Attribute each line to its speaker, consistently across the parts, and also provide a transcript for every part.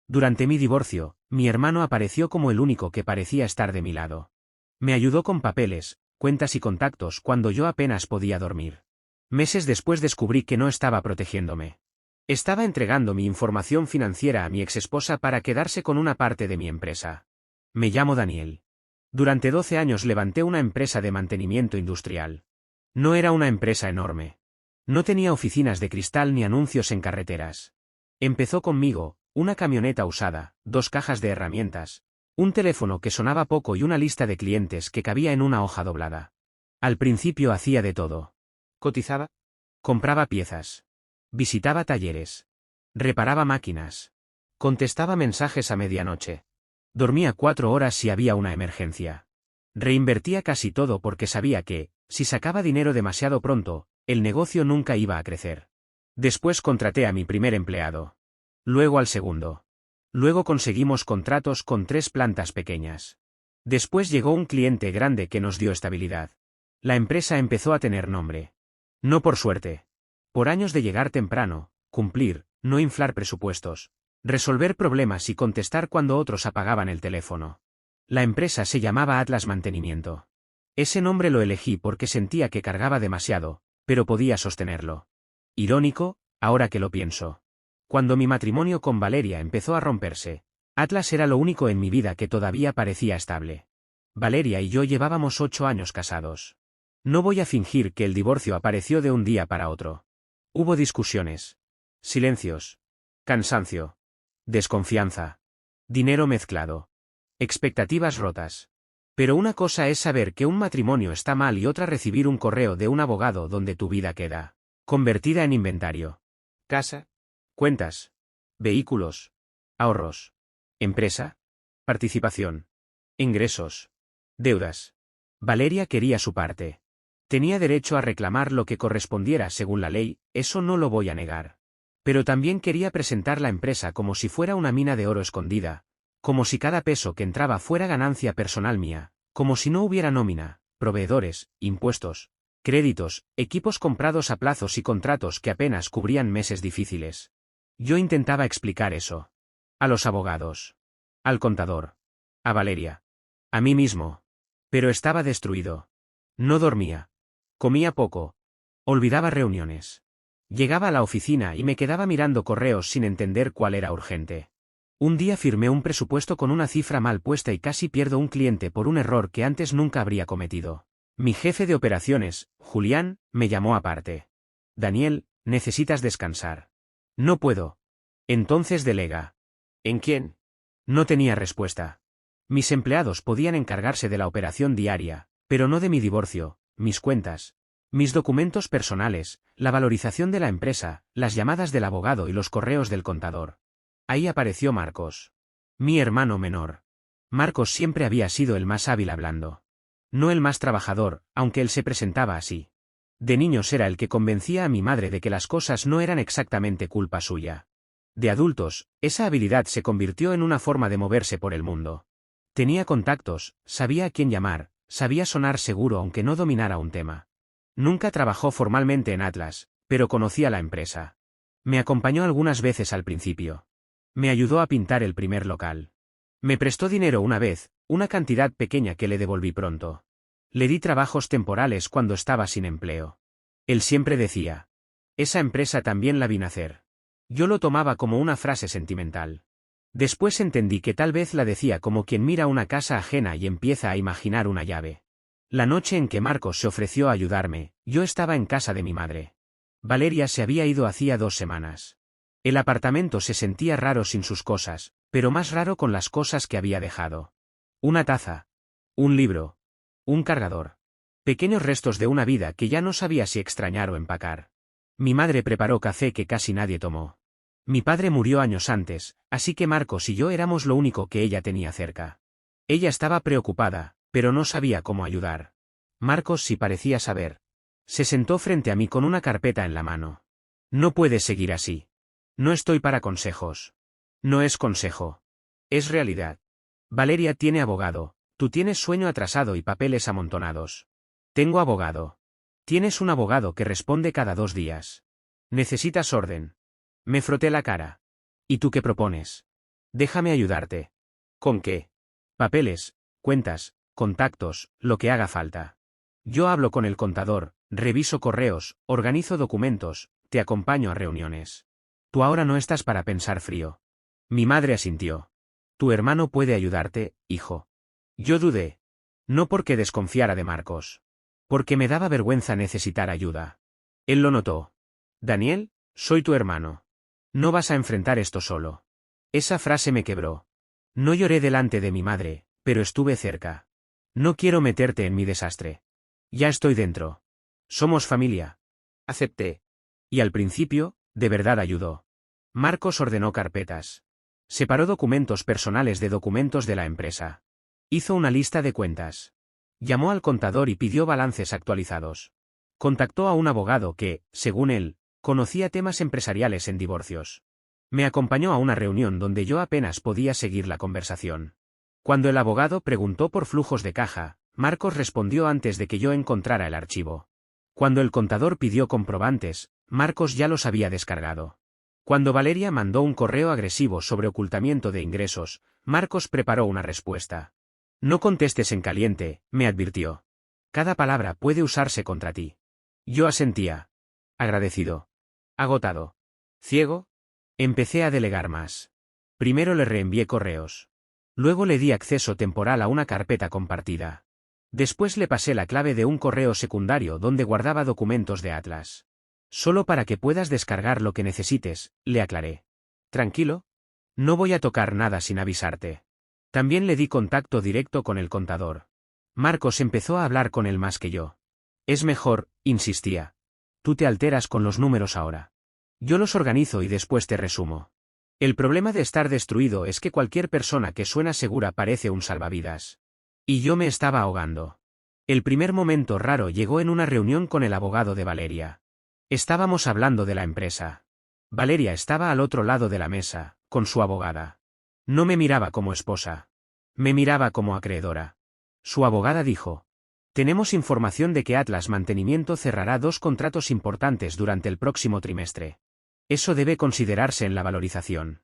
Speaker 1: Durante mi divorcio, mi hermano apareció como el único que parecía estar de mi lado. Me ayudó con papeles, cuentas y contactos cuando yo apenas podía dormir. Meses después descubrí que no estaba protegiéndome. Estaba entregando mi información financiera a mi exesposa para quedarse con una parte de mi empresa. Me llamo Daniel. Durante 12 años levanté una empresa de mantenimiento industrial. No era una empresa enorme. No tenía oficinas de cristal ni anuncios en carreteras. Empezó conmigo, una camioneta usada, 2 cajas de herramientas, un teléfono que sonaba poco y una lista de clientes que cabía en una hoja doblada. Al principio hacía de todo. Cotizaba. Compraba piezas. Visitaba talleres. Reparaba máquinas. Contestaba mensajes a medianoche. Dormía 4 horas si había una emergencia. Reinvertía casi todo porque sabía que, si sacaba dinero demasiado pronto, el negocio nunca iba a crecer. Después contraté a mi primer empleado. Luego al segundo. Luego conseguimos contratos con 3 plantas pequeñas. Después llegó un cliente grande que nos dio estabilidad. La empresa empezó a tener nombre. No por suerte. Por años de llegar temprano, cumplir, no inflar presupuestos, resolver problemas y contestar cuando otros apagaban el teléfono. La empresa se llamaba Atlas Mantenimiento. Ese nombre lo elegí porque sentía que cargaba demasiado, pero podía sostenerlo. Irónico, ahora que lo pienso. Cuando mi matrimonio con Valeria empezó a romperse, Atlas era lo único en mi vida que todavía parecía estable. Valeria y yo llevábamos 8 años casados. No voy a fingir que el divorcio apareció de un día para otro. Hubo discusiones. Silencios. Cansancio. Desconfianza. Dinero mezclado. Expectativas rotas. Pero una cosa es saber que un matrimonio está mal y otra recibir un correo de un abogado donde tu vida queda convertida en inventario. Casa. Cuentas. Vehículos. Ahorros. Empresa. Participación. Ingresos. Deudas. Valeria quería su parte. Tenía derecho a reclamar lo que correspondiera según la ley, eso no lo voy a negar. Pero también quería presentar la empresa como si fuera una mina de oro escondida, como si cada peso que entraba fuera ganancia personal mía, como si no hubiera nómina, proveedores, impuestos, créditos, equipos comprados a plazos y contratos que apenas cubrían meses difíciles. Yo intentaba explicar eso. A los abogados. Al contador. A Valeria. A mí mismo. Pero estaba destruido. No dormía. Comía poco. Olvidaba reuniones. Llegaba a la oficina y me quedaba mirando correos sin entender cuál era urgente. Un día firmé un presupuesto con una cifra mal puesta y casi pierdo un cliente por un error que antes nunca habría cometido. Mi jefe de operaciones, Julián, me llamó aparte. Daniel, necesitas descansar. No puedo. Entonces delega. ¿En quién? No tenía respuesta. Mis empleados podían encargarse de la operación diaria, pero no de mi divorcio, mis cuentas, mis documentos personales, la valorización de la empresa, las llamadas del abogado y los correos del contador. Ahí apareció Marcos. Mi hermano menor. Marcos siempre había sido el más hábil hablando. No el más trabajador, aunque él se presentaba así. De niños era el que convencía a mi madre de que las cosas no eran exactamente culpa suya. De adultos, esa habilidad se convirtió en una forma de moverse por el mundo. Tenía contactos, sabía a quién llamar, sabía sonar seguro aunque no dominara un tema. Nunca trabajó formalmente en Atlas, pero conocía la empresa. Me acompañó algunas veces al principio. Me ayudó a pintar el primer local. Me prestó dinero una vez, una cantidad pequeña que le devolví pronto. Le di trabajos temporales cuando estaba sin empleo. Él siempre decía. Esa empresa también la vi nacer. Yo lo tomaba como una frase sentimental. Después entendí que tal vez la decía como quien mira una casa ajena y empieza a imaginar una llave. La noche en que Marcos se ofreció a ayudarme, yo estaba en casa de mi madre. Valeria se había ido hacía 2 semanas. El apartamento se sentía raro sin sus cosas, pero más raro con las cosas que había dejado. Una taza. Un libro. Un cargador. Pequeños restos de una vida que ya no sabía si extrañar o empacar. Mi madre preparó café que casi nadie tomó. Mi padre murió años antes, así que Marcos y yo éramos lo único que ella tenía cerca. Ella estaba preocupada, pero no sabía cómo ayudar. Marcos sí parecía saber. Se sentó frente a mí con una carpeta en la mano. No puedes seguir así. No estoy para consejos. No es consejo. Es realidad. Valeria tiene abogado, tú tienes sueño atrasado y papeles amontonados. Tengo abogado. Tienes un abogado que responde cada 2 días. Necesitas orden. Me froté la cara. ¿Y tú qué propones? Déjame ayudarte. ¿Con qué? Papeles, cuentas, contactos, lo que haga falta. Yo hablo con el contador, reviso correos, organizo documentos, te acompaño a reuniones. Tú ahora no estás para pensar frío. Mi madre asintió. Tu hermano puede ayudarte, hijo. Yo dudé. No porque desconfiara de Marcos. Porque me daba vergüenza necesitar ayuda. Él lo notó. Daniel, soy tu hermano. No vas a enfrentar esto solo. Esa frase me quebró. No lloré delante de mi madre, pero estuve cerca. No quiero meterte en mi desastre. Ya estoy dentro. Somos familia. Acepté. Y al principio, de verdad ayudó. Marcos ordenó carpetas. Separó documentos personales de documentos de la empresa. Hizo una lista de cuentas. Llamó al contador y pidió balances actualizados. Contactó a un abogado que, según él, conocía temas empresariales en divorcios. Me acompañó a una reunión donde yo apenas podía seguir la conversación. Cuando el abogado preguntó por flujos de caja, Marcos respondió antes de que yo encontrara el archivo. Cuando el contador pidió comprobantes, Marcos ya los había descargado. Cuando Valeria mandó un correo agresivo sobre ocultamiento de ingresos, Marcos preparó una respuesta. No contestes en caliente, me advirtió. Cada palabra puede usarse contra ti. Yo asentía. Agradecido. Agotado. Ciego. Empecé a delegar más. Primero le reenvié correos. Luego le di acceso temporal a una carpeta compartida. Después le pasé la clave de un correo secundario donde guardaba documentos de Atlas. Solo para que puedas descargar lo que necesites, le aclaré. Tranquilo. No voy a tocar nada sin avisarte. También le di contacto directo con el contador. Marcos empezó a hablar con él más que yo. Es mejor, insistía. Tú te alteras con los números ahora. Yo los organizo y después te resumo. El problema de estar destruido es que cualquier persona que suena segura parece un salvavidas. Y yo me estaba ahogando. El primer momento raro llegó en una reunión con el abogado de Valeria. Estábamos hablando de la empresa. Valeria estaba al otro lado de la mesa, con su abogada. No me miraba como esposa. Me miraba como acreedora. Su abogada dijo: tenemos información de que Atlas Mantenimiento cerrará 2 contratos importantes durante el próximo trimestre. Eso debe considerarse en la valorización.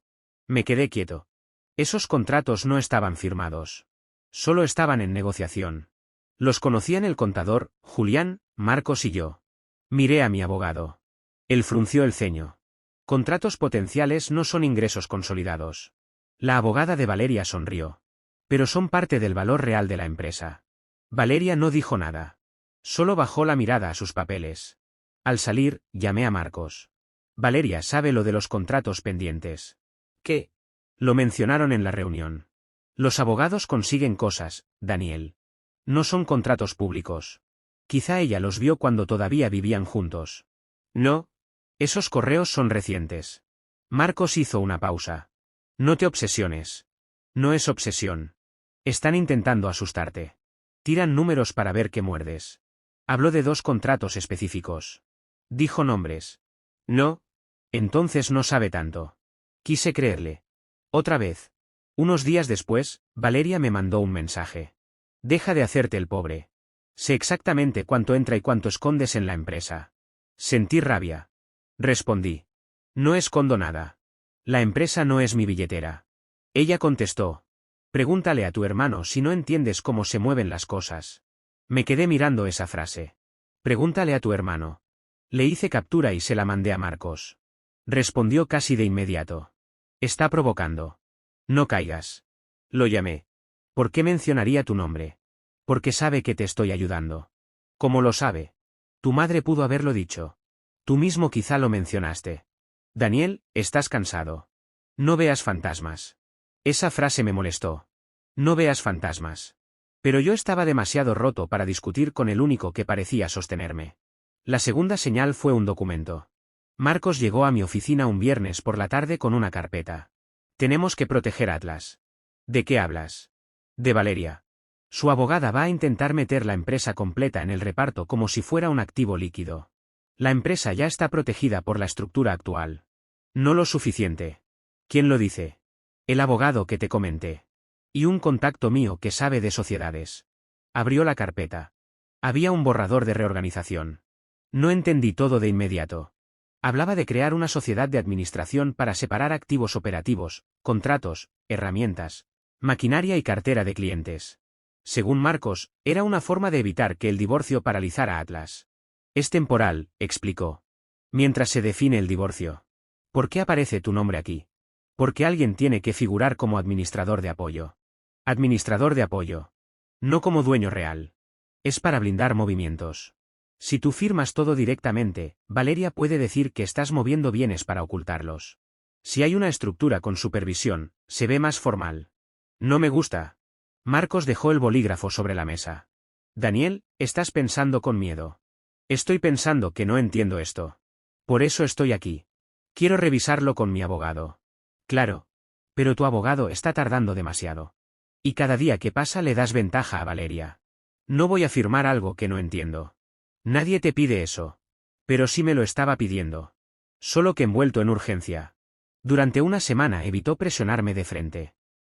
Speaker 1: Me quedé quieto. Esos contratos no estaban firmados. Solo estaban en negociación. Los conocían el contador, Julián, Marcos y yo. Miré a mi abogado. Él frunció el ceño. Contratos potenciales no son ingresos consolidados. La abogada de Valeria sonrió. Pero son parte del valor real de la empresa. Valeria no dijo nada. Solo bajó la mirada a sus papeles. Al salir, llamé a Marcos. Valeria sabe lo de los contratos pendientes. ¿Qué? Lo mencionaron en la reunión. Los abogados consiguen cosas, Daniel. No son contratos públicos. Quizá ella los vio cuando todavía vivían juntos. No. Esos correos son recientes. Marcos hizo una pausa. No te obsesiones. No es obsesión. Están intentando asustarte. Tiran números para ver qué muerdes. Habló de 2 contratos específicos. Dijo nombres. No. Entonces no sabe tanto. Quise creerle. Otra vez. Unos días después, Valeria me mandó un mensaje. Deja de hacerte el pobre. Sé exactamente cuánto entra y cuánto escondes en la empresa. Sentí rabia. Respondí. No escondo nada. La empresa no es mi billetera. Ella contestó. Pregúntale a tu hermano si no entiendes cómo se mueven las cosas. Me quedé mirando esa frase. Pregúntale a tu hermano. Le hice captura y se la mandé a Marcos. Respondió casi de inmediato. Está provocando. No caigas. Lo llamé. ¿Por qué mencionaría tu nombre? Porque sabe que te estoy ayudando. ¿Cómo lo sabe? Tu madre pudo haberlo dicho. Tú mismo quizá lo mencionaste. Daniel, estás cansado. No veas fantasmas. Esa frase me molestó. No veas fantasmas. Pero yo estaba demasiado roto para discutir con el único que parecía sostenerme. La segunda señal fue un documento. Marcos llegó a mi oficina un viernes por la tarde con una carpeta. Tenemos que proteger Atlas. ¿De qué hablas? De Valeria. Su abogada va a intentar meter la empresa completa en el reparto como si fuera un activo líquido. La empresa ya está protegida por la estructura actual. No lo suficiente. ¿Quién lo dice? El abogado que te comenté. Y un contacto mío que sabe de sociedades. Abrió la carpeta. Había un borrador de reorganización. No entendí todo de inmediato. Hablaba de crear una sociedad de administración para separar activos operativos, contratos, herramientas, maquinaria y cartera de clientes. Según Marcos, era una forma de evitar que el divorcio paralizara a Atlas. Es temporal, explicó. Mientras se define el divorcio. ¿Por qué aparece tu nombre aquí? Porque alguien tiene que figurar como administrador de apoyo. Administrador de apoyo. No como dueño real. Es para blindar movimientos. Si tú firmas todo directamente, Valeria puede decir que estás moviendo bienes para ocultarlos. Si hay una estructura con supervisión, se ve más formal. No me gusta. Marcos dejó el bolígrafo sobre la mesa. Daniel, estás pensando con miedo. Estoy pensando que no entiendo esto. Por eso estoy aquí. Quiero revisarlo con mi abogado. Claro. Pero tu abogado está tardando demasiado. Y cada día que pasa le das ventaja a Valeria. No voy a firmar algo que no entiendo. Nadie te pide eso. Pero sí me lo estaba pidiendo. Solo que envuelto en urgencia. Durante una semana evitó presionarme de frente.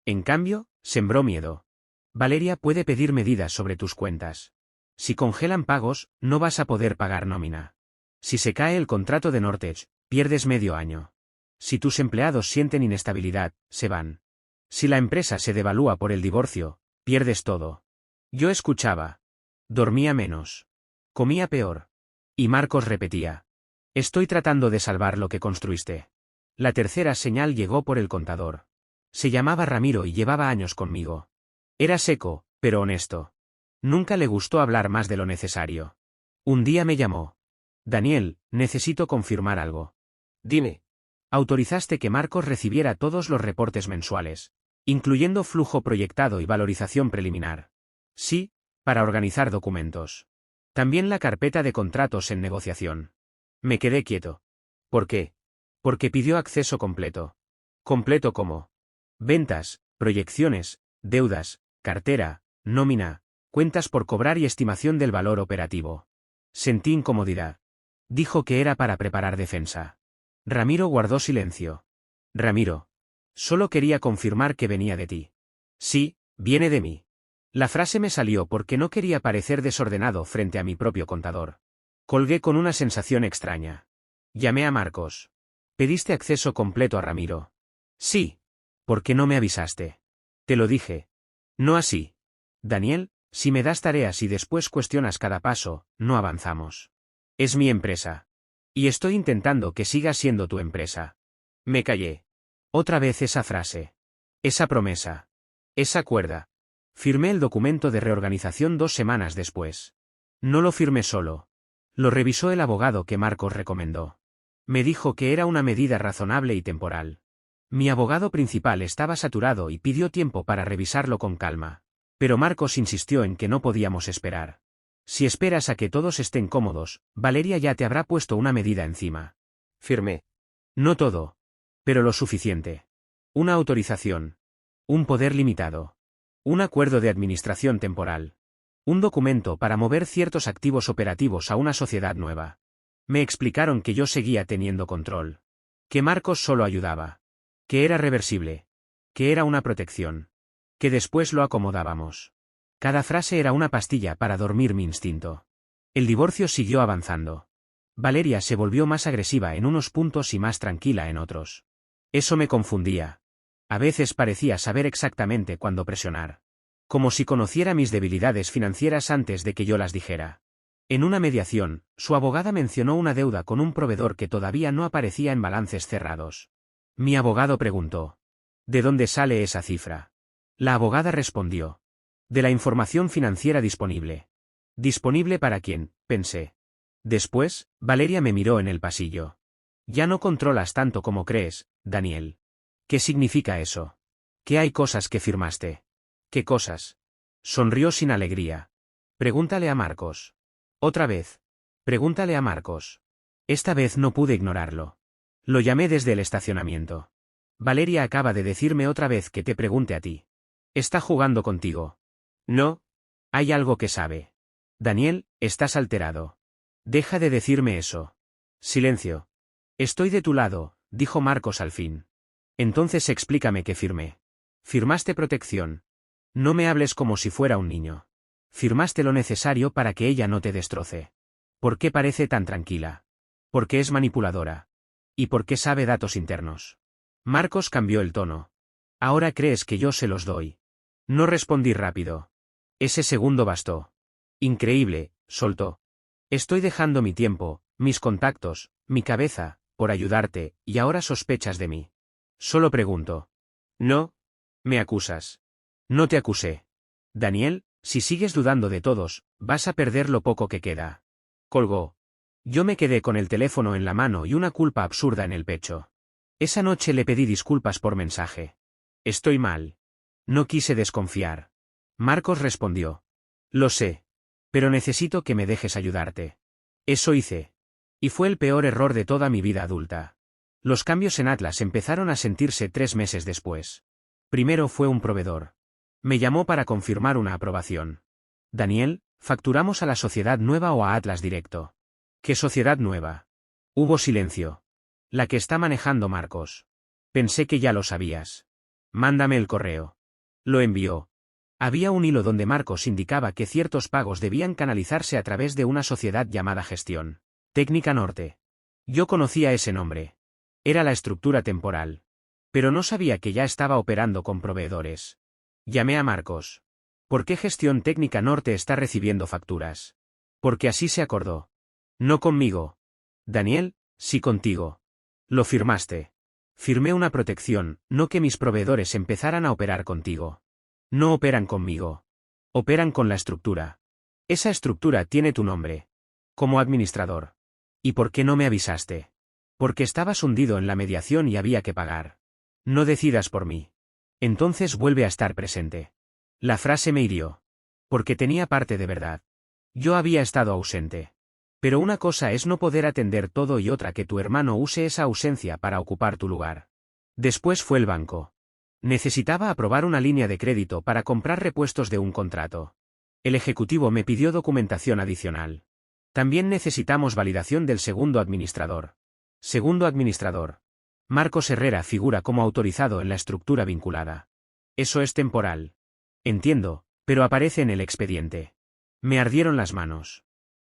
Speaker 1: En cambio, sembró miedo. Valeria puede pedir medidas sobre tus cuentas. Si congelan pagos, no vas a poder pagar nómina. Si se cae el contrato de Nortech, pierdes medio año. Si tus empleados sienten inestabilidad, se van. Si la empresa se devalúa por el divorcio, pierdes todo. Yo escuchaba. Dormía menos. Comía peor. Y Marcos repetía. Estoy tratando de salvar lo que construiste. La tercera señal llegó por el contador. Se llamaba Ramiro y llevaba años conmigo. Era seco, pero honesto. Nunca le gustó hablar más de lo necesario. Un día me llamó. Daniel, necesito confirmar algo. Dime. Autorizaste que Marcos recibiera todos los reportes mensuales, incluyendo flujo proyectado y valorización preliminar. Sí, para organizar documentos. También la carpeta de contratos en negociación. Me quedé quieto. ¿Por qué? Porque pidió acceso completo. ¿Completo cómo? Ventas, proyecciones, deudas, cartera, nómina, cuentas por cobrar y estimación del valor operativo. Sentí incomodidad. Dijo que era para preparar defensa. Ramiro guardó silencio. Ramiro. Solo quería confirmar que venía de ti. Sí, viene de mí. La frase me salió porque no quería parecer desordenado frente a mi propio contador. Colgué con una sensación extraña. Llamé a Marcos. ¿Pediste acceso completo a Ramiro? Sí. ¿Por qué no me avisaste? Te lo dije. No así. Daniel, si me das tareas y después cuestionas cada paso, no avanzamos. Es mi empresa. Y estoy intentando que siga siendo tu empresa. Me callé. Otra vez esa frase. Esa promesa. Esa cuerda. Firmé el documento de reorganización 2 semanas después. No lo firmé solo. Lo revisó el abogado que Marcos recomendó. Me dijo que era una medida razonable y temporal. Mi abogado principal estaba saturado y pidió tiempo para revisarlo con calma. Pero Marcos insistió en que no podíamos esperar. Si esperas a que todos estén cómodos, Valeria ya te habrá puesto una medida encima. Firmé. No todo. Pero lo suficiente. Una autorización. Un poder limitado. Un acuerdo de administración temporal. Un documento para mover ciertos activos operativos a una sociedad nueva. Me explicaron que yo seguía teniendo control. Que Marcos solo ayudaba. Que era reversible. Que era una protección. Que después lo acomodábamos. Cada frase era una pastilla para dormir mi instinto. El divorcio siguió avanzando. Valeria se volvió más agresiva en unos puntos y más tranquila en otros. Eso me confundía. A veces parecía saber exactamente cuándo presionar. Como si conociera mis debilidades financieras antes de que yo las dijera. En una mediación, su abogada mencionó una deuda con un proveedor que todavía no aparecía en balances cerrados. Mi abogado preguntó. ¿De dónde sale esa cifra? La abogada respondió. De la información financiera disponible. ¿Disponible para quién?, pensé. Después, Valeria me miró en el pasillo. Ya no controlas tanto como crees, Daniel. ¿Qué significa eso? ¿Qué hay cosas que firmaste? ¿Qué cosas? Sonrió sin alegría. Pregúntale a Marcos. Otra vez. Pregúntale a Marcos. Esta vez no pude ignorarlo. Lo llamé desde el estacionamiento. Valeria acaba de decirme otra vez que te pregunte a ti. Está jugando contigo. No. Hay algo que sabe. Daniel, estás alterado. Deja de decirme eso. Silencio. Estoy de tu lado, dijo Marcos al fin. Entonces explícame qué firmé. Firmaste protección. No me hables como si fuera un niño. Firmaste lo necesario para que ella no te destroce. ¿Por qué parece tan tranquila? Porque es manipuladora. ¿Y por qué sabe datos internos? Marcos cambió el tono. Ahora crees que yo se los doy. No respondí rápido. Ese segundo bastó. Increíble, soltó. Estoy dejando mi tiempo, mis contactos, mi cabeza, por ayudarte, y ahora sospechas de mí. Solo pregunto. No. Me acusas. No te acusé. Daniel, si sigues dudando de todos, vas a perder lo poco que queda. Colgó. Yo me quedé con el teléfono en la mano y una culpa absurda en el pecho. Esa noche le pedí disculpas por mensaje. Estoy mal. No quise desconfiar. Marcos respondió. Lo sé. Pero necesito que me dejes ayudarte. Eso hice. Y fue el peor error de toda mi vida adulta. Los cambios en Atlas empezaron a sentirse 3 meses después. Primero fue un proveedor. Me llamó para confirmar una aprobación. Daniel, ¿facturamos a la sociedad nueva o a Atlas directo? ¿Qué sociedad nueva? Hubo silencio. La que está manejando Marcos. Pensé que ya lo sabías. Mándame el correo. Lo envió. Había un hilo donde Marcos indicaba que ciertos pagos debían canalizarse a través de una sociedad llamada Gestión Técnica Norte. Yo conocía ese nombre. Era la estructura temporal. Pero no sabía que ya estaba operando con proveedores. Llamé a Marcos. ¿Por qué Gestión Técnica Norte está recibiendo facturas? Porque así se acordó. No conmigo. Daniel, sí contigo. Lo firmaste. Firmé una protección, no que mis proveedores empezaran a operar contigo. No operan conmigo. Operan con la estructura. Esa estructura tiene tu nombre. Como administrador. ¿Y por qué no me avisaste? Porque estabas hundido en la mediación y había que pagar. No decidas por mí. Entonces vuelve a estar presente. La frase me hirió. Porque tenía parte de verdad. Yo había estado ausente. Pero una cosa es no poder atender todo y otra que tu hermano use esa ausencia para ocupar tu lugar. Después fue el banco. Necesitaba aprobar una línea de crédito para comprar repuestos de un contrato. El ejecutivo me pidió documentación adicional. También necesitamos validación del segundo administrador. Segundo administrador. Marcos Herrera figura como autorizado en la estructura vinculada. Eso es temporal. Entiendo, pero aparece en el expediente. Me ardieron las manos.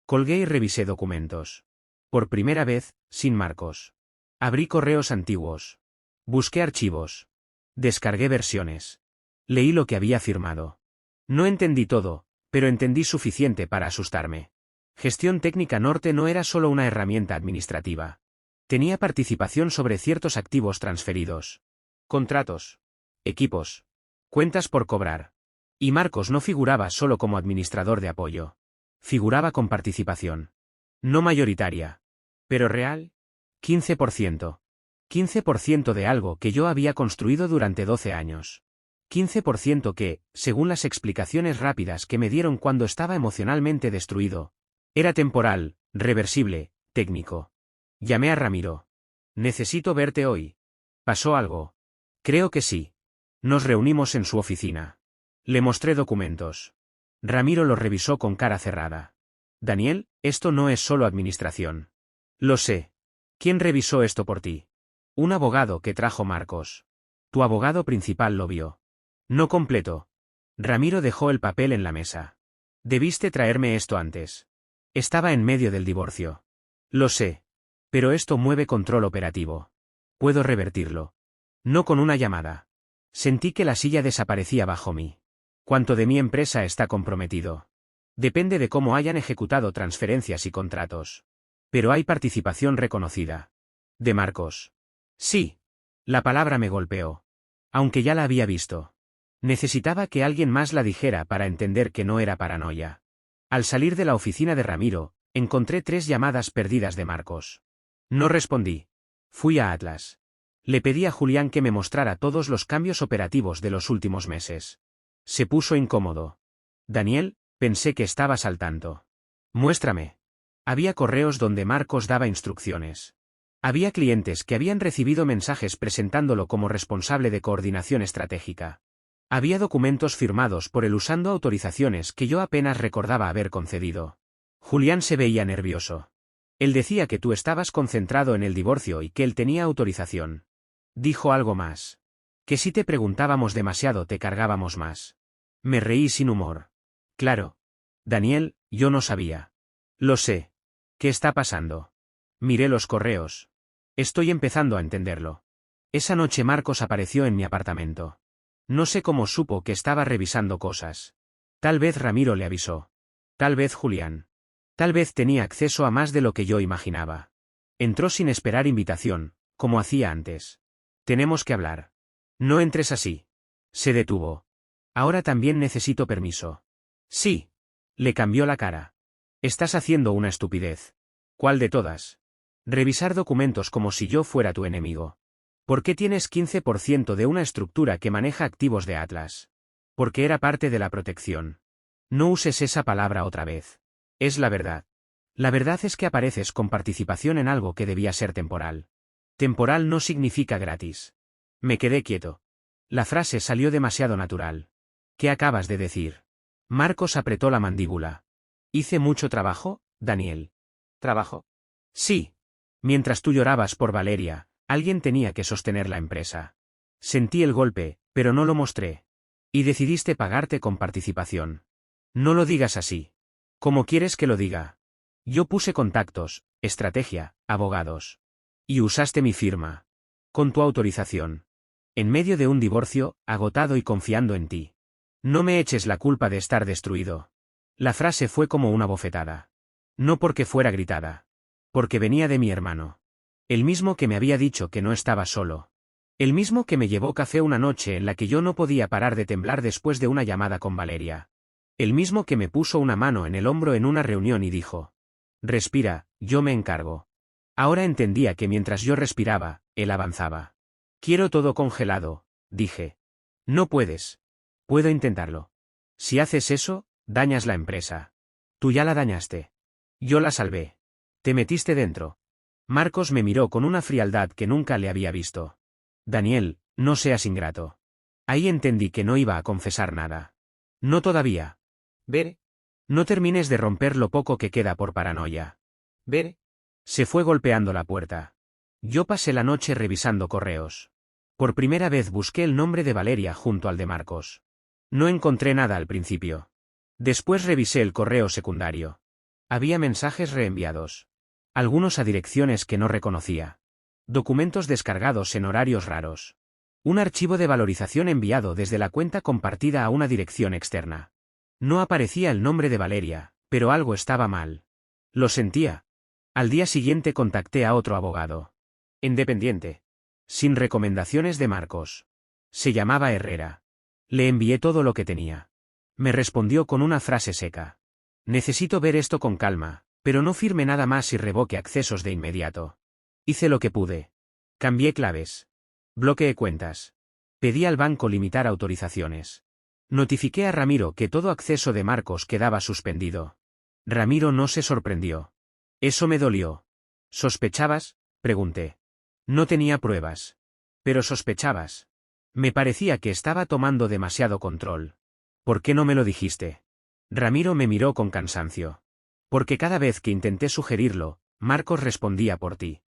Speaker 1: Colgué y revisé documentos. Por primera vez, sin Marcos. Abrí correos antiguos. Busqué archivos. Descargué versiones. Leí lo que había firmado. No entendí todo, pero entendí suficiente para asustarme. Gestión Técnica Norte no era solo una herramienta administrativa. Tenía participación sobre ciertos activos transferidos. Contratos. Equipos. Cuentas por cobrar. Y Marcos no figuraba solo como administrador de apoyo. Figuraba con participación. No mayoritaria. Pero real. 15%. 15% de algo que yo había construido durante 12 años. 15% que, según las explicaciones rápidas que me dieron cuando estaba emocionalmente destruido, era temporal, reversible, técnico. Llamé a Ramiro. Necesito verte hoy. ¿Pasó algo? Creo que sí. Nos reunimos en su oficina. Le mostré documentos. Ramiro los revisó con cara cerrada. Daniel, esto no es solo administración. Lo sé. ¿Quién revisó esto por ti? Un abogado que trajo Marcos. Tu abogado principal lo vio. No completo. Ramiro dejó el papel en la mesa. Debiste traerme esto antes. Estaba en medio del divorcio. Lo sé. Pero esto mueve control operativo. Puedo revertirlo. No con una llamada. Sentí que la silla desaparecía bajo mí. ¿Cuánto de mi empresa está comprometido? Depende de cómo hayan ejecutado transferencias y contratos. Pero hay participación reconocida. De Marcos. Sí. La palabra me golpeó. Aunque ya la había visto. Necesitaba que alguien más la dijera para entender que no era paranoia. Al salir de la oficina de Ramiro, encontré 3 llamadas perdidas de Marcos. No respondí. Fui a Atlas. Le pedí a Julián que me mostrara todos los cambios operativos de los últimos meses. Se puso incómodo. Daniel, pensé que estabas al tanto. Muéstrame. Había correos donde Marcos daba instrucciones. Había clientes que habían recibido mensajes presentándolo como responsable de coordinación estratégica. Había documentos firmados por él usando autorizaciones que yo apenas recordaba haber concedido. Julián se veía nervioso. Él decía que tú estabas concentrado en el divorcio y que él tenía autorización. Dijo algo más. Que si te preguntábamos demasiado te cargábamos más. Me reí sin humor. Claro. Daniel, yo no sabía. Lo sé. ¿Qué está pasando? Miré los correos. Estoy empezando a entenderlo. Esa noche Marcos apareció en mi apartamento. No sé cómo supo que estaba revisando cosas. Tal vez Ramiro le avisó. Tal vez Julián. Tal vez tenía acceso a más de lo que yo imaginaba. Entró sin esperar invitación, como hacía antes. Tenemos que hablar. No entres así. Se detuvo. Ahora también necesito permiso. Sí. Le cambió la cara. Estás haciendo una estupidez. ¿Cuál de todas? Revisar documentos como si yo fuera tu enemigo. ¿Por qué tienes 15% de una estructura que maneja activos de Atlas? Porque era parte de la protección. No uses esa palabra otra vez. Es la verdad. La verdad es que apareces con participación en algo que debía ser temporal. Temporal no significa gratis. Me quedé quieto. La frase salió demasiado natural. ¿Qué acabas de decir? Marcos apretó la mandíbula. ¿Hice mucho trabajo, Daniel? ¿Trabajo? Sí. Mientras tú llorabas por Valeria, alguien tenía que sostener la empresa. Sentí el golpe, pero no lo mostré. Y decidiste pagarte con participación. No lo digas así. ¿Cómo quieres que lo diga? Yo puse contactos, estrategia, abogados. Y usaste mi firma. Con tu autorización. En medio de un divorcio, agotado y confiando en ti. No me eches la culpa de estar destruido. La frase fue como una bofetada. No porque fuera gritada. Porque venía de mi hermano. El mismo que me había dicho que no estaba solo. El mismo que me llevó café una noche en la que yo no podía parar de temblar después de una llamada con Valeria. El mismo que me puso una mano en el hombro en una reunión y dijo: respira, yo me encargo. Ahora entendía que mientras yo respiraba, él avanzaba. Quiero todo congelado, dije. No puedes. Puedo intentarlo. Si haces eso, dañas la empresa. Tú ya la dañaste. Yo la salvé. Te metiste dentro. Marcos me miró con una frialdad que nunca le había visto. Daniel, no seas ingrato. Ahí entendí que no iba a confesar nada. No todavía. Ver. No termines de romper lo poco que queda por paranoia. Ver. Se fue golpeando la puerta. Yo pasé la noche revisando correos. Por primera vez busqué el nombre de Valeria junto al de Marcos. No encontré nada al principio. Después revisé el correo secundario. Había mensajes reenviados. Algunos a direcciones que no reconocía. Documentos descargados en horarios raros. Un archivo de valorización enviado desde la cuenta compartida a una dirección externa. No aparecía el nombre de Valeria, pero algo estaba mal. Lo sentía. Al día siguiente contacté a otro abogado. Independiente. Sin recomendaciones de Marcos. Se llamaba Herrera. Le envié todo lo que tenía. Me respondió con una frase seca. Necesito ver esto con calma, pero no firme nada más y revoque accesos de inmediato. Hice lo que pude. Cambié claves. Bloqueé cuentas. Pedí al banco limitar autorizaciones. Notifiqué a Ramiro que todo acceso de Marcos quedaba suspendido. Ramiro no se sorprendió. Eso me dolió. ¿Sospechabas?, pregunté. No tenía pruebas. Pero sospechabas. Me parecía que estaba tomando demasiado control. ¿Por qué no me lo dijiste? Ramiro me miró con cansancio. Porque cada vez que intenté sugerirlo, Marcos respondía por ti.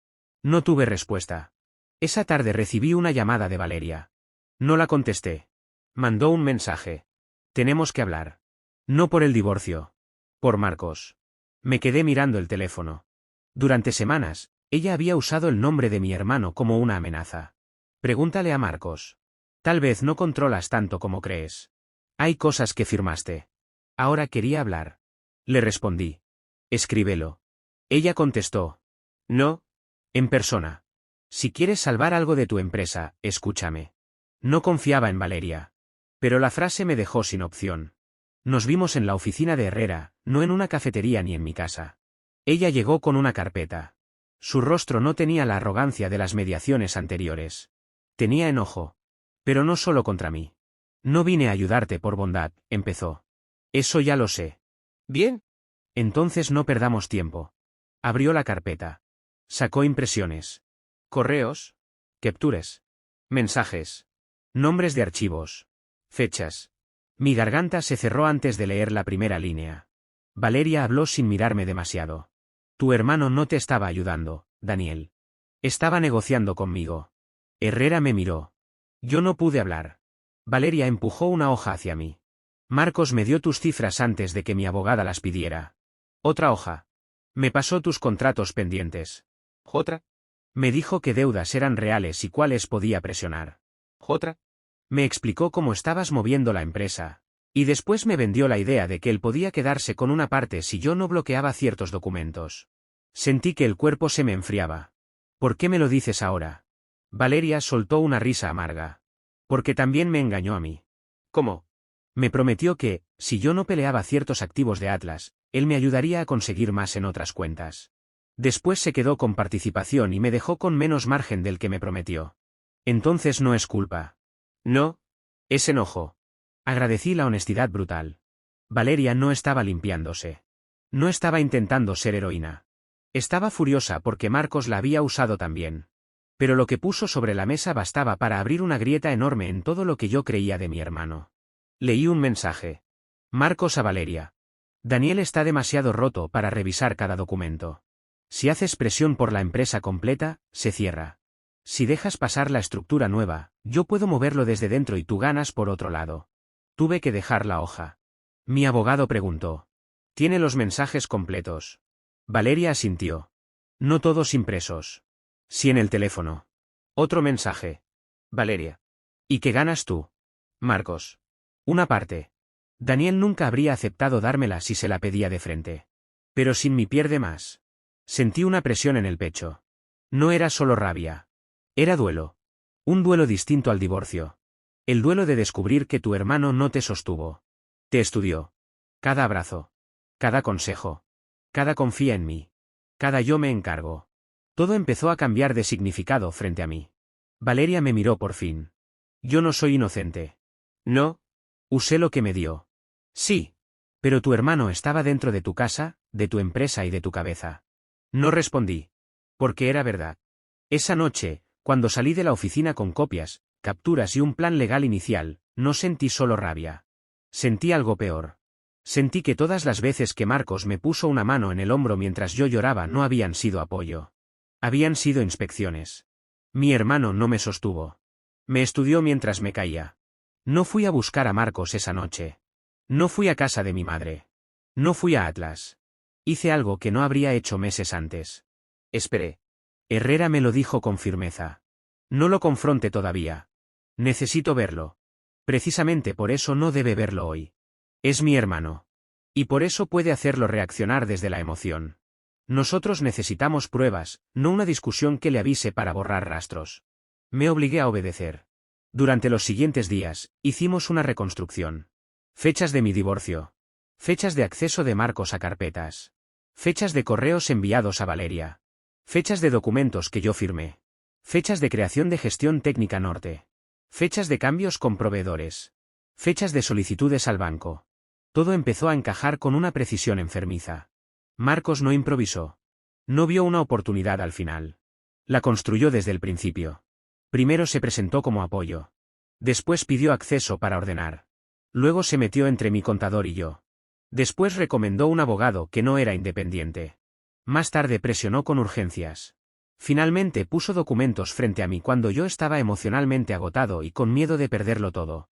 Speaker 1: No tuve respuesta. Esa tarde recibí una llamada de Valeria. No la contesté. Mandó un mensaje. Tenemos que hablar. No por el divorcio. Por Marcos. Me quedé mirando el teléfono. Durante semanas, ella había usado el nombre de mi hermano como una amenaza. Pregúntale a Marcos. Tal vez no controlas tanto como crees. Hay cosas que firmaste. Ahora quería hablar. Le respondí. Escríbelo. Ella contestó. No. En persona. Si quieres salvar algo de tu empresa, escúchame. No confiaba en Valeria. Pero la frase me dejó sin opción. Nos vimos en la oficina de Herrera, no en una cafetería ni en mi casa. Ella llegó con una carpeta. Su rostro no tenía la arrogancia de las mediaciones anteriores. Tenía enojo. Pero no solo contra mí. No vine a ayudarte por bondad, empezó. Eso ya lo sé. Bien. Entonces no perdamos tiempo. Abrió la carpeta. Sacó impresiones. Correos. Captures. Mensajes. Nombres de archivos. Fechas. Mi garganta se cerró antes de leer la primera línea. Valeria habló sin mirarme demasiado. Tu hermano no te estaba ayudando, Daniel. Estaba negociando conmigo. Herrera me miró. Yo no pude hablar. Valeria empujó una hoja hacia mí. Marcos me dio tus cifras antes de que mi abogada las pidiera. Otra hoja. Me pasó tus contratos pendientes. ¿Otra? Me dijo que deudas eran reales y cuáles podía presionar. ¿Otra? Me explicó cómo estabas moviendo la empresa. Y después me vendió la idea de que él podía quedarse con una parte si yo no bloqueaba ciertos documentos. Sentí que el cuerpo se me enfriaba. ¿Por qué me lo dices ahora? Valeria soltó una risa amarga. Porque también me engañó a mí. ¿Cómo? Me prometió que, si yo no peleaba ciertos activos de Atlas, él me ayudaría a conseguir más en otras cuentas. Después se quedó con participación y me dejó con menos margen del que me prometió. Entonces no es culpa. No. Es enojo. Agradecí la honestidad brutal. Valeria no estaba limpiándose. No estaba intentando ser heroína. Estaba furiosa porque Marcos la había usado también. Pero lo que puso sobre la mesa bastaba para abrir una grieta enorme en todo lo que yo creía de mi hermano. Leí un mensaje. Marcos a Valeria. Daniel está demasiado roto para revisar cada documento. Si haces presión por la empresa completa, se cierra. Si dejas pasar la estructura nueva, yo puedo moverlo desde dentro y tú ganas por otro lado. Tuve que dejar la hoja. Mi abogado preguntó. ¿Tiene los mensajes completos? Valeria asintió. No todos impresos. Sí en el teléfono. Otro mensaje. Valeria. ¿Y qué ganas tú? Marcos. Una parte. Daniel nunca habría aceptado dármela si se la pedía de frente. Pero sin mí pierde más. Sentí una presión en el pecho. No era solo rabia. Era duelo. Un duelo distinto al divorcio. El duelo de descubrir que tu hermano no te sostuvo. Te estudió. Cada abrazo. Cada consejo. Cada confía en mí. Cada yo me encargo. Todo empezó a cambiar de significado frente a mí. Valeria me miró por fin. Yo no soy inocente. No. Usé lo que me dio. Sí. Pero tu hermano estaba dentro de tu casa, de tu empresa y de tu cabeza. No respondí. Porque era verdad. Esa noche, cuando salí de la oficina con copias, capturas y un plan legal inicial, no sentí solo rabia. Sentí algo peor. Sentí que todas las veces que Marcos me puso una mano en el hombro mientras yo lloraba no habían sido apoyo. Habían sido inspecciones. Mi hermano no me sostuvo. Me estudió mientras me caía. No fui a buscar a Marcos esa noche. No fui a casa de mi madre. No fui a Atlas. Hice algo que no habría hecho meses antes. Esperé. Herrera me lo dijo con firmeza. No lo confronte todavía. Necesito verlo. Precisamente por eso no debe verlo hoy. Es mi hermano. Y por eso puede hacerlo reaccionar desde la emoción. Nosotros necesitamos pruebas, no una discusión que le avise para borrar rastros. Me obligué a obedecer. Durante los siguientes días, hicimos una reconstrucción. Fechas de mi divorcio. Fechas de acceso de Marcos a carpetas. Fechas de correos enviados a Valeria. Fechas de documentos que yo firmé. Fechas de creación de gestión técnica norte. Fechas de cambios con proveedores. Fechas de solicitudes al banco. Todo empezó a encajar con una precisión enfermiza. Marcos no improvisó. No vio una oportunidad al final. La construyó desde el principio. Primero se presentó como apoyo. Después pidió acceso para ordenar. Luego se metió entre mi contador y yo. Después recomendó un abogado que no era independiente. Más tarde presionó con urgencias. Finalmente puso documentos frente a mí cuando yo estaba emocionalmente agotado y con miedo de perderlo todo.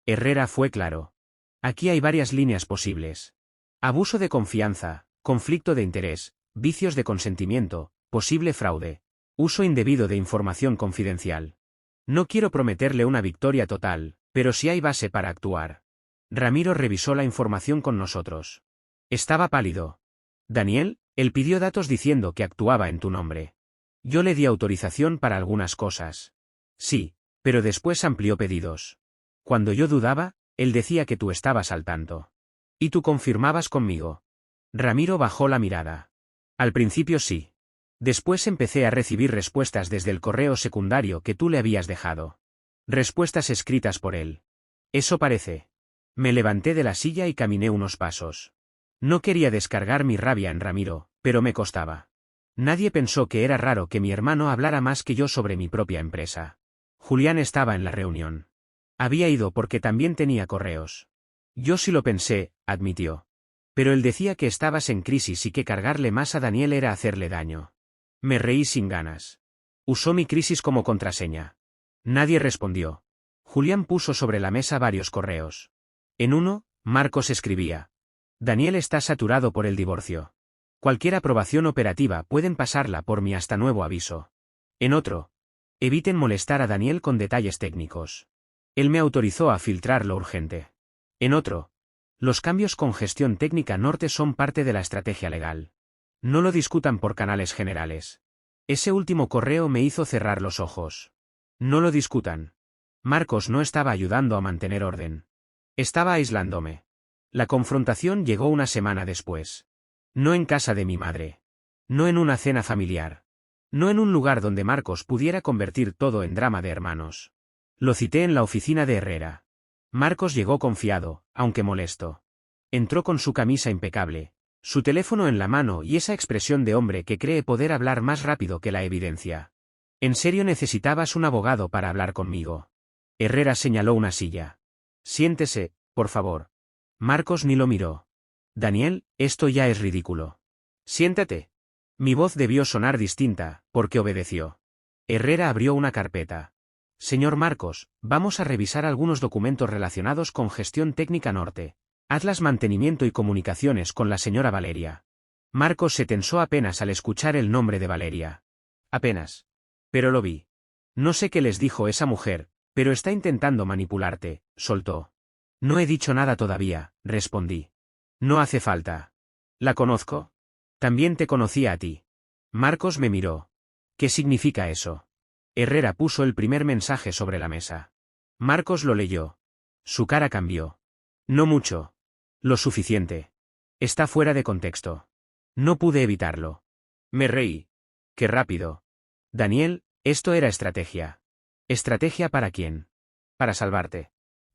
Speaker 1: Herrera fue claro. Aquí hay varias líneas posibles. Abuso de confianza, conflicto de interés, vicios de consentimiento, posible fraude, uso indebido de información confidencial. No quiero prometerle una victoria total, pero sí hay base para actuar. Ramiro revisó la información con nosotros. Estaba pálido. Daniel, él pidió datos diciendo que actuaba en tu nombre. Yo le di autorización para algunas cosas. Sí, pero después amplió pedidos. Cuando yo dudaba, él decía que tú estabas al tanto. Y tú confirmabas conmigo. Ramiro bajó la mirada. Al principio sí. Después empecé a recibir respuestas desde el correo secundario que tú le habías dejado. Respuestas escritas por él. Eso parece. Me levanté de la silla y caminé unos pasos. No quería descargar mi rabia en Ramiro, pero me costaba. Nadie pensó que era raro que mi hermano hablara más que yo sobre mi propia empresa. Julián estaba en la reunión. Había ido porque también tenía correos. Yo sí lo pensé, admitió. Pero él decía que estabas en crisis y que cargarle más a Daniel era hacerle daño. Me reí sin ganas. Usó mi crisis como contraseña. Nadie respondió. Julián puso sobre la mesa varios correos. En uno, Marcos escribía. Daniel está saturado por el divorcio. Cualquier aprobación operativa pueden pasarla por mí hasta nuevo aviso. En otro. Eviten molestar a Daniel con detalles técnicos. Él me autorizó a filtrar lo urgente. En otro, los cambios con gestión técnica norte son parte de la estrategia legal. No lo discutan por canales generales. Ese último correo me hizo cerrar los ojos. No lo discutan. Marcos no estaba ayudando a mantener orden. Estaba aislándome. La confrontación llegó una semana después. No en casa de mi madre. No en una cena familiar. No en un lugar donde Marcos pudiera convertir todo en drama de hermanos. Lo cité en la oficina de Herrera. Marcos llegó confiado, aunque molesto. Entró con su camisa impecable, su teléfono en la mano y esa expresión de hombre que cree poder hablar más rápido que la evidencia. ¿En serio necesitabas un abogado para hablar conmigo? Herrera señaló una silla. Siéntese, por favor. Marcos ni lo miró. Daniel, esto ya es ridículo. Siéntate. Mi voz debió sonar distinta, porque obedeció. Herrera abrió una carpeta. Señor Marcos, vamos a revisar algunos documentos relacionados con gestión técnica norte. Atlas Mantenimiento y Comunicaciones con la señora Valeria. Marcos se tensó apenas al escuchar el nombre de Valeria. Apenas. Pero lo vi. No sé qué les dijo esa mujer, pero está intentando manipularte, soltó. No he dicho nada todavía, respondí. No hace falta. ¿La conozco? También te conocía a ti. Marcos me miró. ¿Qué significa eso? Herrera puso el primer mensaje sobre la mesa. Marcos lo leyó. Su cara cambió. No mucho. Lo suficiente. Está fuera de contexto. No pude evitarlo. Me reí. Qué rápido. Daniel, esto era estrategia. ¿Estrategia para quién? Para salvarte.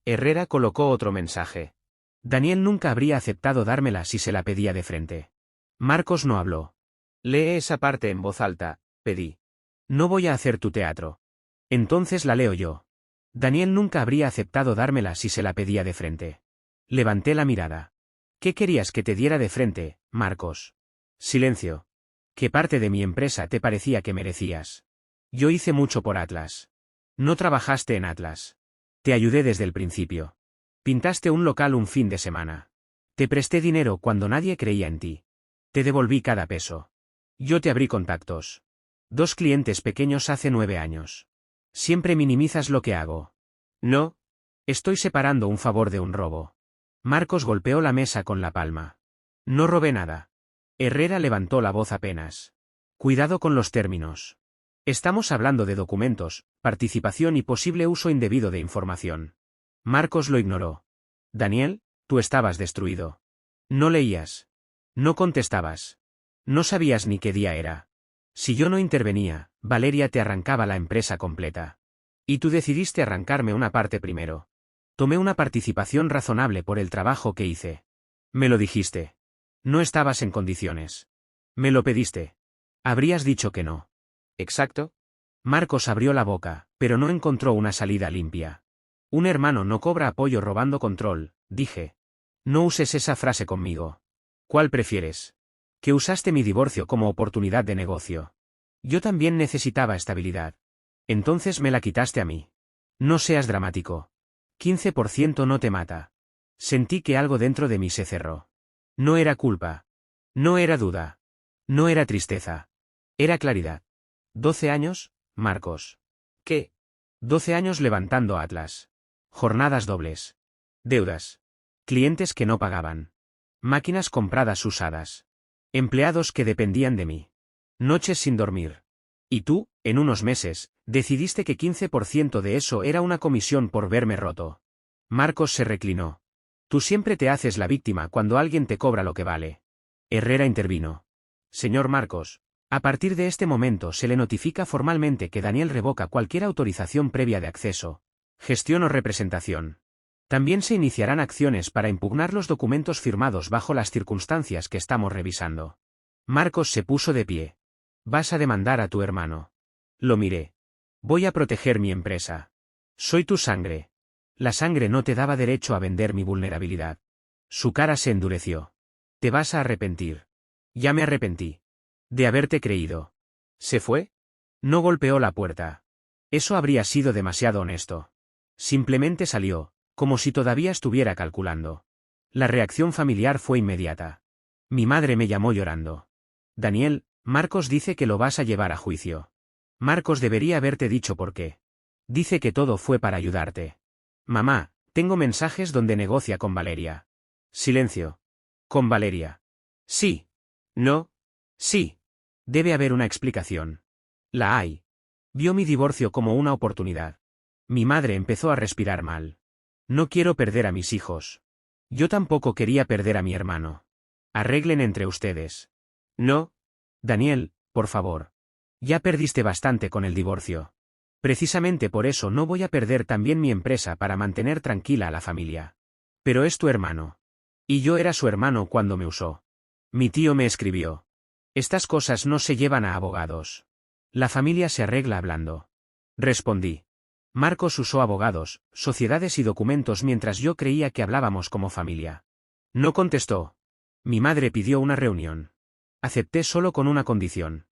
Speaker 1: Herrera colocó otro mensaje. Daniel nunca habría aceptado dármela si se la pedía de frente. Marcos no habló. Lee esa parte en voz alta, pedí. No voy a hacer tu teatro. Entonces la leo yo. Daniel nunca habría aceptado dármela si se la pedía de frente. Levanté la mirada. ¿Qué querías que te diera de frente, Marcos? Silencio. ¿Qué parte de mi empresa te parecía que merecías? Yo hice mucho por Atlas. No trabajaste en Atlas. Te ayudé desde el principio. Pintaste un local un fin de semana. Te presté dinero cuando nadie creía en ti. Te devolví cada peso. Yo te abrí contactos. 2 clientes pequeños hace 9 años. Siempre minimizas lo que hago. No. Estoy separando un favor de un robo. Marcos golpeó la mesa con la palma. No robé nada. Herrera levantó la voz apenas. Cuidado con los términos. Estamos hablando de documentos, participación y posible uso indebido de información. Marcos lo ignoró. Daniel, tú estabas destruido. No leías. No contestabas. No sabías ni qué día era. Si yo no intervenía, Valeria te arrancaba la empresa completa. Y tú decidiste arrancarme una parte primero. Tomé una participación razonable por el trabajo que hice. Me lo dijiste. No estabas en condiciones. Me lo pediste. Habrías dicho que no. ¿Exacto? Marcos abrió la boca, pero no encontró una salida limpia. Un hermano no cobra apoyo robando control, dije. No uses esa frase conmigo. ¿Cuál prefieres? Que usaste mi divorcio como oportunidad de negocio. Yo también necesitaba estabilidad. Entonces me la quitaste a mí. No seas dramático. 15% no te mata. Sentí que algo dentro de mí se cerró. No era culpa. No era duda. No era tristeza. Era claridad. 12 años, Marcos. ¿Qué? 12 años levantando Atlas. Jornadas dobles. Deudas. Clientes que no pagaban. Máquinas compradas usadas. Empleados que dependían de mí. Noches sin dormir. Y tú, en unos meses, decidiste que 15% de eso era una comisión por verme roto. Marcos se reclinó. Tú siempre te haces la víctima cuando alguien te cobra lo que vale. Herrera intervino. Señor Marcos, a partir de este momento se le notifica formalmente que Daniel revoca cualquier autorización previa de acceso, gestión o representación. También se iniciarán acciones para impugnar los documentos firmados bajo las circunstancias que estamos revisando. Marcos se puso de pie. Vas a demandar a tu hermano. Lo miré. Voy a proteger mi empresa. Soy tu sangre. La sangre no te daba derecho a vender mi vulnerabilidad. Su cara se endureció. Te vas a arrepentir. Ya me arrepentí. De haberte creído. ¿Se fue? No golpeó la puerta. Eso habría sido demasiado honesto. Simplemente salió, como si todavía estuviera calculando. La reacción familiar fue inmediata. Mi madre me llamó llorando. Daniel, Marcos dice que lo vas a llevar a juicio. Marcos debería haberte dicho por qué. Dice que todo fue para ayudarte. Mamá, tengo mensajes donde negocia con Valeria. Silencio. ¿Con Valeria? Sí. No. Sí. Debe haber una explicación. La hay. Vio mi divorcio como una oportunidad. Mi madre empezó a respirar mal. No quiero perder a mis hijos. Yo tampoco quería perder a mi hermano. Arreglen entre ustedes. No. Daniel, por favor. Ya perdiste bastante con el divorcio. Precisamente por eso no voy a perder también mi empresa para mantener tranquila a la familia. Pero es tu hermano. Y yo era su hermano cuando me usó. Mi tío me escribió. Estas cosas no se llevan a abogados. La familia se arregla hablando. Respondí. Marcos usó abogados, sociedades y documentos mientras yo creía que hablábamos como familia. No contestó. Mi madre pidió una reunión. Acepté solo con una condición.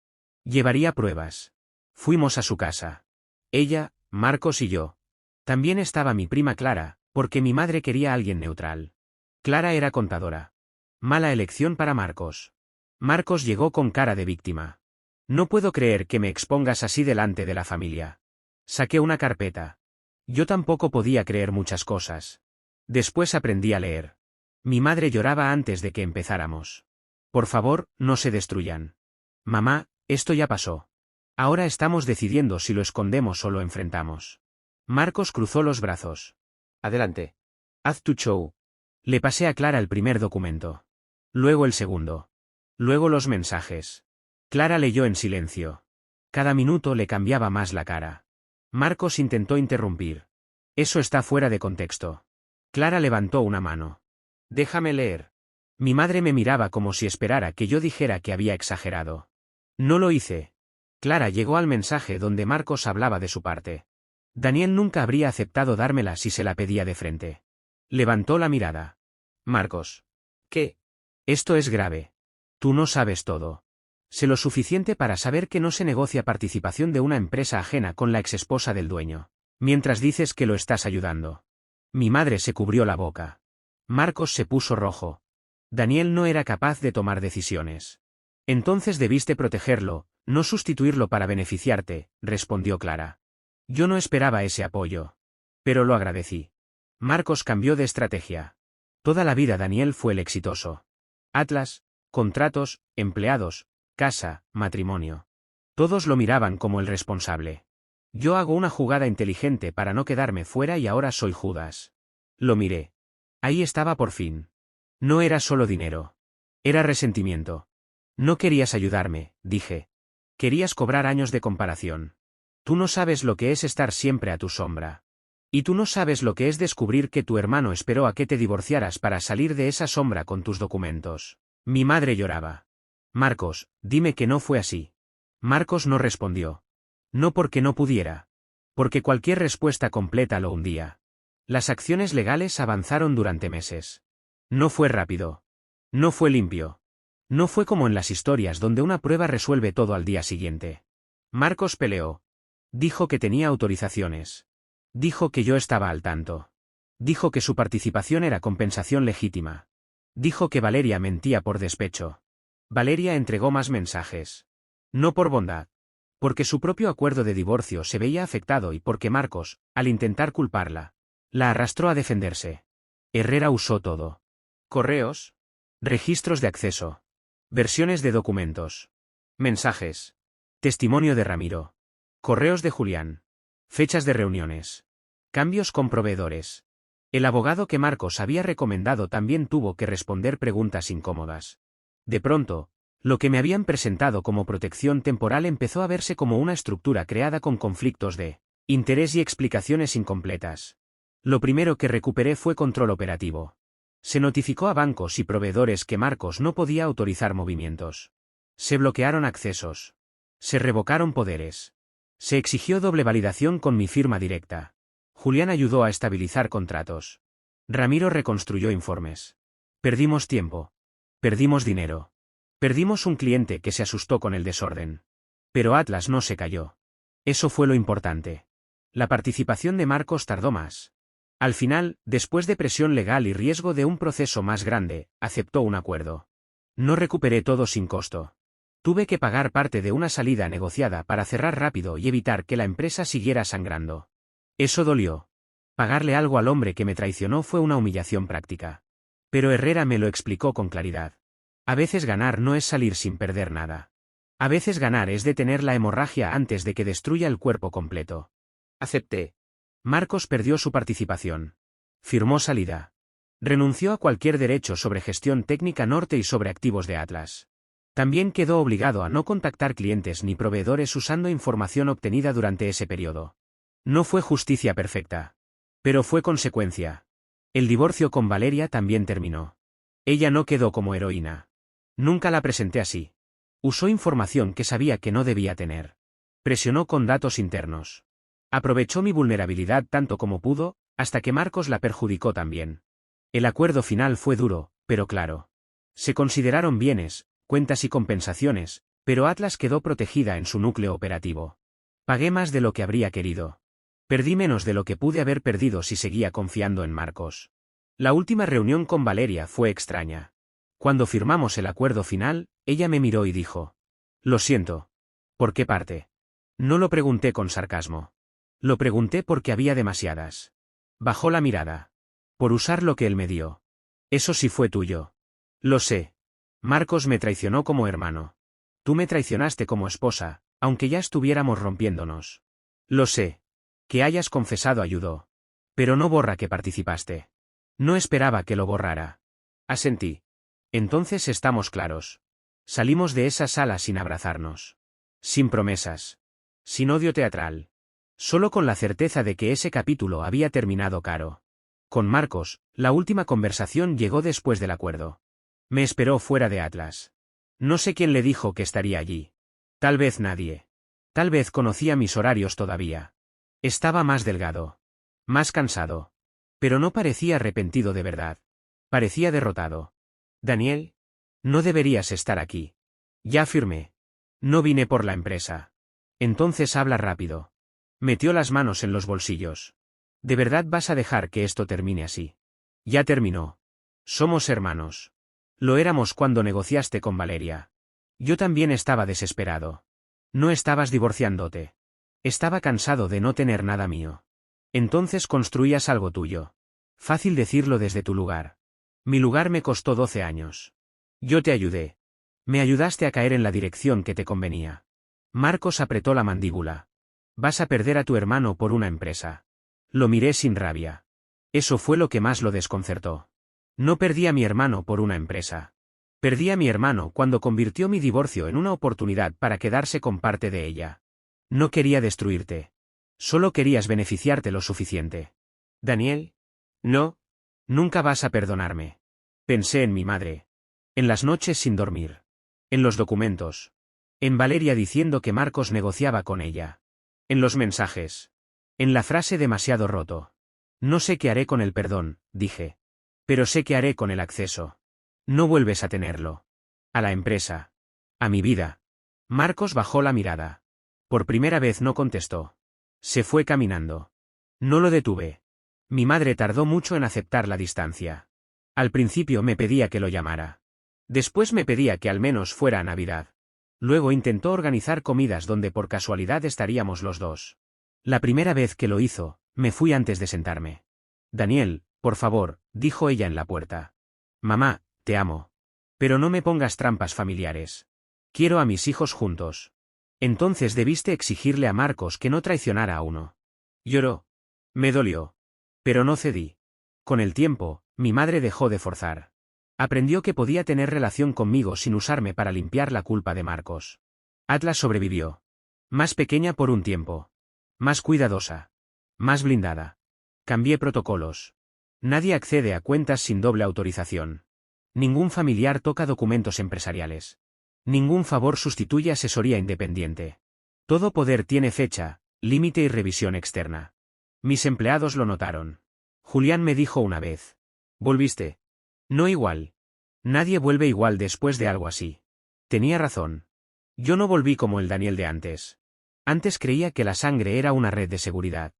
Speaker 1: Llevaría pruebas. Fuimos a su casa. Ella, Marcos y yo. También estaba mi prima Clara, porque mi madre quería a alguien neutral. Clara era contadora. Mala elección para Marcos. Marcos llegó con cara de víctima. No puedo creer que me expongas así delante de la familia. Saqué una carpeta. Yo tampoco podía creer muchas cosas. Después aprendí a leer. Mi madre lloraba antes de que empezáramos. Por favor, no se destruyan. Mamá, esto ya pasó. Ahora estamos decidiendo si lo escondemos o lo enfrentamos. Marcos cruzó los brazos. Adelante. Haz tu show. Le pasé a Clara el primer documento. Luego el segundo. Luego los mensajes. Clara leyó en silencio. Cada minuto le cambiaba más la cara. Marcos intentó interrumpir. Eso está fuera de contexto. Clara levantó una mano. Déjame leer. Mi madre me miraba como si esperara que yo dijera que había exagerado. No lo hice. Clara llegó al mensaje donde Marcos hablaba de su parte. Daniel nunca habría aceptado dármela si se la pedía de frente. Levantó la mirada. Marcos. ¿Qué? Esto es grave. Tú no sabes todo. Sé lo suficiente para saber que no se negocia participación de una empresa ajena con la exesposa del dueño. Mientras dices que lo estás ayudando. Mi madre se cubrió la boca. Marcos se puso rojo. Daniel no era capaz de tomar decisiones. Entonces debiste protegerlo, no sustituirlo para beneficiarte, respondió Clara. Yo no esperaba ese apoyo. Pero lo agradecí. Marcos cambió de estrategia. Toda la vida Daniel fue el exitoso. Atlas, contratos, empleados, casa, matrimonio. Todos lo miraban como el responsable. Yo hago una jugada inteligente para no quedarme fuera y ahora soy Judas. Lo miré. Ahí estaba por fin. No era solo dinero. Era resentimiento. No querías ayudarme, dije. Querías cobrar años de comparación. Tú no sabes lo que es estar siempre a tu sombra. Y tú no sabes lo que es descubrir que tu hermano esperó a que te divorciaras para salir de esa sombra con tus documentos. Mi madre lloraba. Marcos, dime que no fue así. Marcos no respondió. No porque no pudiera. Porque cualquier respuesta completa lo hundía. Las acciones legales avanzaron durante meses. No fue rápido. No fue limpio. No fue como en las historias donde una prueba resuelve todo al día siguiente. Marcos peleó. Dijo que tenía autorizaciones. Dijo que yo estaba al tanto. Dijo que su participación era compensación legítima. Dijo que Valeria mentía por despecho. Valeria entregó más mensajes. No por bondad. Porque su propio acuerdo de divorcio se veía afectado y porque Marcos, al intentar culparla, la arrastró a defenderse. Herrera usó todo. Correos. Registros de acceso. Versiones de documentos. Mensajes. Testimonio de Ramiro. Correos de Julián. Fechas de reuniones. Cambios con proveedores. El abogado que Marcos había recomendado también tuvo que responder preguntas incómodas. De pronto, lo que me habían presentado como protección temporal empezó a verse como una estructura creada con conflictos de interés y explicaciones incompletas. Lo primero que recuperé fue control operativo. Se notificó a bancos y proveedores que Marcos no podía autorizar movimientos. Se bloquearon accesos. Se revocaron poderes. Se exigió doble validación con mi firma directa. Julián ayudó a estabilizar contratos. Ramiro reconstruyó informes. Perdimos tiempo. Perdimos dinero. Perdimos un cliente que se asustó con el desorden. Pero Atlas no se cayó. Eso fue lo importante. La participación de Marcos tardó más. Al final, después de presión legal y riesgo de un proceso más grande, aceptó un acuerdo. No recuperé todo sin costo. Tuve que pagar parte de una salida negociada para cerrar rápido y evitar que la empresa siguiera sangrando. Eso dolió. Pagarle algo al hombre que me traicionó fue una humillación práctica. Pero Herrera me lo explicó con claridad. A veces ganar no es salir sin perder nada. A veces ganar es detener la hemorragia antes de que destruya el cuerpo completo. Acepté. Marcos perdió su participación. Firmó salida. Renunció a cualquier derecho sobre gestión técnica norte y sobre activos de Atlas. También quedó obligado a no contactar clientes ni proveedores usando información obtenida durante ese periodo. No fue justicia perfecta. Pero fue consecuencia. El divorcio con Valeria también terminó. Ella no quedó como heroína. Nunca la presenté así. Usó información que sabía que no debía tener. Presionó con datos internos. Aprovechó mi vulnerabilidad tanto como pudo, hasta que Marcos la perjudicó también. El acuerdo final fue duro, pero claro. Se consideraron bienes, cuentas y compensaciones, pero Atlas quedó protegida en su núcleo operativo. Pagué más de lo que habría querido. Perdí menos de lo que pude haber perdido si seguía confiando en Marcos. La última reunión con Valeria fue extraña. Cuando firmamos el acuerdo final, ella me miró y dijo: «Lo siento». ¿Por qué parte? No lo pregunté con sarcasmo. Lo pregunté porque había demasiadas. Bajó la mirada. Por usar lo que él me dio. Eso sí fue tuyo. Lo sé. Marcos me traicionó como hermano. Tú me traicionaste como esposa, aunque ya estuviéramos rompiéndonos. Lo sé. Que hayas confesado ayudó. Pero no borra que participaste. No esperaba que lo borrara. Asentí. Entonces estamos claros. Salimos de esa sala sin abrazarnos. Sin promesas. Sin odio teatral. Solo con la certeza de que ese capítulo había terminado caro. Con Marcos, la última conversación llegó después del acuerdo. Me esperó fuera de Atlas. No sé quién le dijo que estaría allí. Tal vez nadie. Tal vez conocía mis horarios todavía. Estaba más delgado. Más cansado. Pero no parecía arrepentido de verdad. Parecía derrotado. Daniel, no deberías estar aquí. Ya firmé. No vine por la empresa. Entonces habla rápido. Metió las manos en los bolsillos. ¿De verdad vas a dejar que esto termine así? Ya terminó. Somos hermanos. Lo éramos cuando negociaste con Valeria. Yo también estaba desesperado. No estabas divorciándote. Estaba cansado de no tener nada mío. Entonces construías algo tuyo. Fácil decirlo desde tu lugar. Mi lugar me costó 12 años. Yo te ayudé. Me ayudaste a caer en la dirección que te convenía. Marcos apretó la mandíbula. Vas a perder a tu hermano por una empresa. Lo miré sin rabia. Eso fue lo que más lo desconcertó. No perdí a mi hermano por una empresa. Perdí a mi hermano cuando convirtió mi divorcio en una oportunidad para quedarse con parte de ella. No quería destruirte. Solo querías beneficiarte lo suficiente. Daniel. No. Nunca vas a perdonarme. Pensé en mi madre. En las noches sin dormir. En los documentos. En Valeria diciendo que Marcos negociaba con ella. En los mensajes. En la frase demasiado roto. No sé qué haré con el perdón, dije. Pero sé qué haré con el acceso. No vuelves a tenerlo. A la empresa. A mi vida. Marcos bajó la mirada. Por primera vez no contestó. Se fue caminando. No lo detuve. Mi madre tardó mucho en aceptar la distancia. Al principio me pedía que lo llamara. Después me pedía que al menos fuera a Navidad. Luego intentó organizar comidas donde por casualidad estaríamos los dos. La primera vez que lo hizo, me fui antes de sentarme. Daniel, por favor, dijo ella en la puerta. Mamá, te amo. Pero no me pongas trampas familiares. Quiero a mis hijos juntos. Entonces debiste exigirle a Marcos que no traicionara a uno. Lloró. Me dolió. Pero no cedí. Con el tiempo, mi madre dejó de forzar. Aprendió que podía tener relación conmigo sin usarme para limpiar la culpa de Marcos. Atlas sobrevivió. Más pequeña por un tiempo. Más cuidadosa. Más blindada. Cambié protocolos. Nadie accede a cuentas sin doble autorización. Ningún familiar toca documentos empresariales. Ningún favor sustituye asesoría independiente. Todo poder tiene fecha, límite y revisión externa. Mis empleados lo notaron. Julián me dijo una vez. ¿Volviste? No igual. Nadie vuelve igual después de algo así. Tenía razón. Yo no volví como el Daniel de antes. Antes creía que la sangre era una red de seguridad.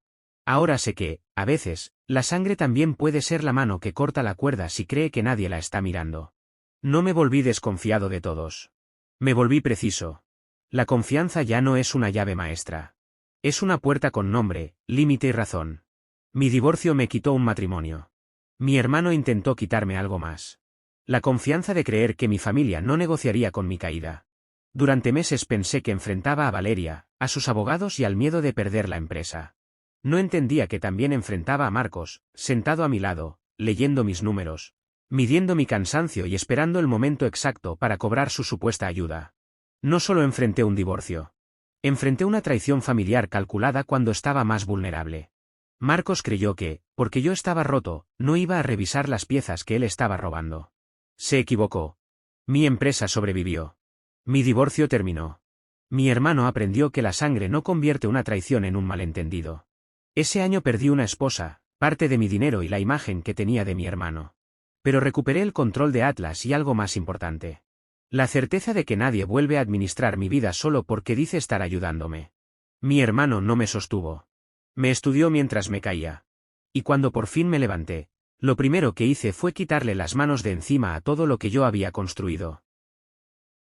Speaker 1: Ahora sé que, a veces, la sangre también puede ser la mano que corta la cuerda si cree que nadie la está mirando. No me volví desconfiado de todos. Me volví preciso. La confianza ya no es una llave maestra. Es una puerta con nombre, límite y razón. Mi divorcio me quitó un matrimonio. Mi hermano intentó quitarme algo más. La confianza de creer que mi familia no negociaría con mi caída. Durante meses pensé que enfrentaba a Valeria, a sus abogados y al miedo de perder la empresa. No entendía que también enfrentaba a Marcos, sentado a mi lado, leyendo mis números, midiendo mi cansancio y esperando el momento exacto para cobrar su supuesta ayuda. No solo enfrenté un divorcio. Enfrenté una traición familiar calculada cuando estaba más vulnerable. Marcos creyó que, porque yo estaba roto, no iba a revisar las piezas que él estaba robando. Se equivocó. Mi empresa sobrevivió. Mi divorcio terminó. Mi hermano aprendió que la sangre no convierte una traición en un malentendido. Ese año perdí una esposa, parte de mi dinero y la imagen que tenía de mi hermano. Pero recuperé el control de Atlas y algo más importante. La certeza de que nadie vuelve a administrar mi vida solo porque dice estar ayudándome. Mi hermano no me sostuvo. Me estudió mientras me caía. Y cuando por fin me levanté, lo primero que hice fue quitarle las manos de encima a todo lo que yo había construido.